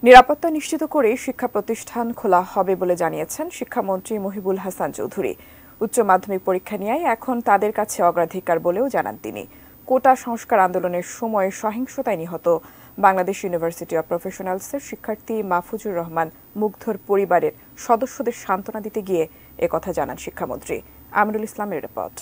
নিরাপত্তা নিশ্চিত করে শিক্ষা প্রতিষ্ঠান খোলা হবে বলে জানিয়েছেন শিক্ষামন্ত্রী মহিবুল হাসান চৌধুরী। উচ্চ মাধ্যমিক পরীক্ষা নিয়ে এখন তাদের কাছে অগ্রাধিকার বলেও জানান তিনি। কোটা সংস্কার আন্দোলনের সময় সহিংসতায় নিহত বাংলাদেশ ইউনিভার্সিটি অব প্রফেশনালসের শিক্ষার্থী মাহফুজুর রহমান মুগ্ধর পরিবারের সদস্যদের সান্ত্বনা দিতে গিয়ে একথা জানান শিক্ষামন্ত্রী। আমিনুল ইসলামের রিপোর্ট।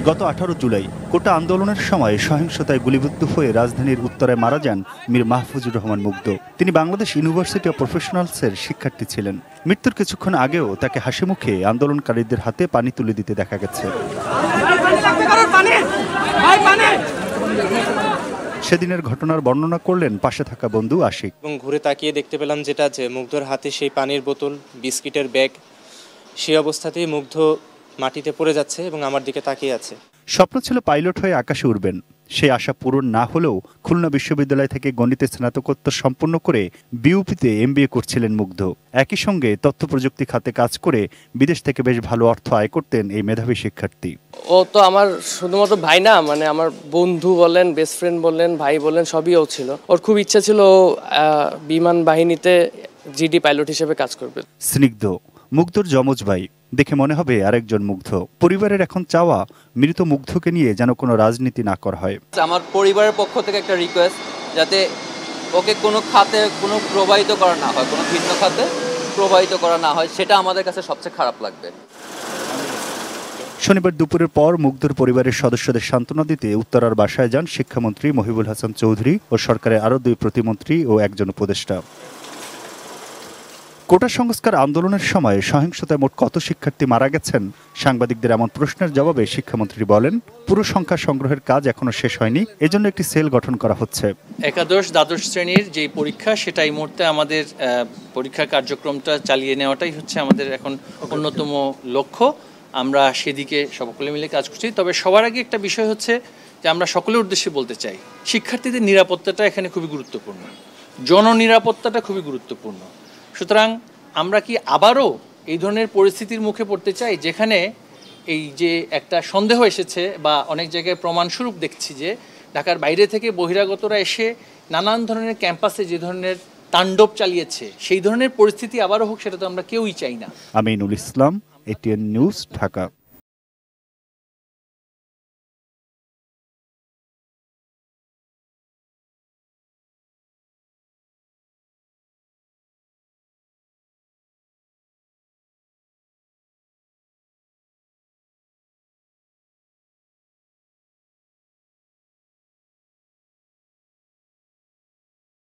গত 18 জুলাই কোটা আন্দোলনের সময় সহিংসতায় গুলিবিদ্ধ হয়ে রাজধানীর উত্তরায় মারা যান মীর মাহফুজুর রহমান মুগ্ধ। তিনি বাংলাদেশ ইউনিভার্সিটি অব প্রফেশনালসের শিক্ষার্থী ছিলেন। মৃত্যুর কিছুক্ষণ আগেও তাকে হাসিমুখে আন্দোলনকারীদের হাতে পানি তুলে দিতে দেখা গেছে। সেদিনের ঘটনার বর্ণনা করলেন পাশে থাকা বন্ধু আশিক। এবং ঘুরে তাকিয়ে দেখতে পেলাম যে মুগ্ধর হাতে সেই পানির বোতল, বিস্কিটের ব্যাগ, সেই অবস্থাতেই মুগ্ধ মাটিতে পড়ে যাচ্ছে এবং আমার দিকে তাকিয়ে আছে। স্বপ্ন ছিল পাইলট হয়ে আকাশে উড়বেন। সেই আশা পূরণ না হলেও খুলনা বিশ্ববিদ্যালয় থেকে গণিতে স্নাতকোত্তর সম্পন্ন করে বিউপিতে MBA করছিলেন মুগ্ধ। একই সঙ্গে তথ্য প্রযুক্তি খাতে কাজ করে বিদেশ থেকে বেশ ভালো অর্থ আয় করতেন এই মেধাবী শিক্ষার্থী। ও তো আমার শুধুমাত্র ভাই না, মানে আমার বন্ধু বলেন, বেস্ট ফ্রেন্ড বলেন, ভাই বলেন, সবই ও ছিল। ওর খুব ইচ্ছা ছিল বিমান বাহিনীতে জিডি পাইলট হিসেবে কাজ করবে। স্নিগ্ধ মুগ্ধর যমজ ভাই, দেখে মনে হবে আরেকজন মুগ্ধ। পরিবারের এখন চাওয়া মৃত মুগ্ধকে নিয়ে যেন কোনো রাজনীতি না করা হয়। আমার পরিবারের পক্ষ থেকে একটা রিকোয়েস্ট, যাতে ওকে কোনো খাতে কোনো প্রবাহিত করা না হয়, কোনো ভিন্ন খাতে প্রবাহিত করা না হয়, সেটা আমাদের কাছে সবচেয়ে খারাপ লাগবে। শনিবার দুপুরের পর মুগ্ধর পরিবারের সদস্যদের সান্ত্বনা দিতে উত্তরার বাসায় যান শিক্ষামন্ত্রী মহিবুল হাসান চৌধুরী ও সরকারের আরও 2 প্রতিমন্ত্রী ও একজন উপদেষ্টা। কোটা সংস্কার আন্দোলনের সময় সহিংসতায় মোট কত শিক্ষার্থী মারা গেছেন? সাংবাদিকদের এমন প্রশ্নের জবাবে শিক্ষামন্ত্রী বলেন, পুরো সংখ্যা সংগ্রহের কাজ এখনো শেষ হয়নি, এজন্য একটি সেল গঠন করা হচ্ছে। একাদশ দ্বাদশ শ্রেণীর যে পরীক্ষা, সেটা এই মুহূর্তে আমাদের পরীক্ষা কার্যক্রমটা চালিয়ে নেওয়াটাই হচ্ছে আমাদের এখন অন্যতম লক্ষ্য। আমরা সেদিকে সকলে মিলে কাজ করছি। তবে সবার আগে একটা বিষয় হচ্ছে যে আমরা সকলের উদ্দেশ্যে বলতে চাই, শিক্ষার্থীদের নিরাপত্তাটা এখানে খুবই গুরুত্বপূর্ণ, জননিরাপত্তাটা খুবই গুরুত্বপূর্ণ। সুতরাং আমরা কি আবারও এই ধরনের পরিস্থিতির মুখে পড়তে চাই, যেখানে এই যে একটা সন্দেহ এসেছে বা অনেক জায়গায় প্রমাণস্বরূপ দেখছি যে ঢাকার বাইরে থেকে বহিরাগতরা এসে নানান ধরনের ক্যাম্পাসে যে ধরনের তাণ্ডব চালিয়েছে, সেই ধরনের পরিস্থিতি আবারও হোক, সেটা তো আমরা কেউই চাই না। Aminul Islam, ATN news, Dhaka.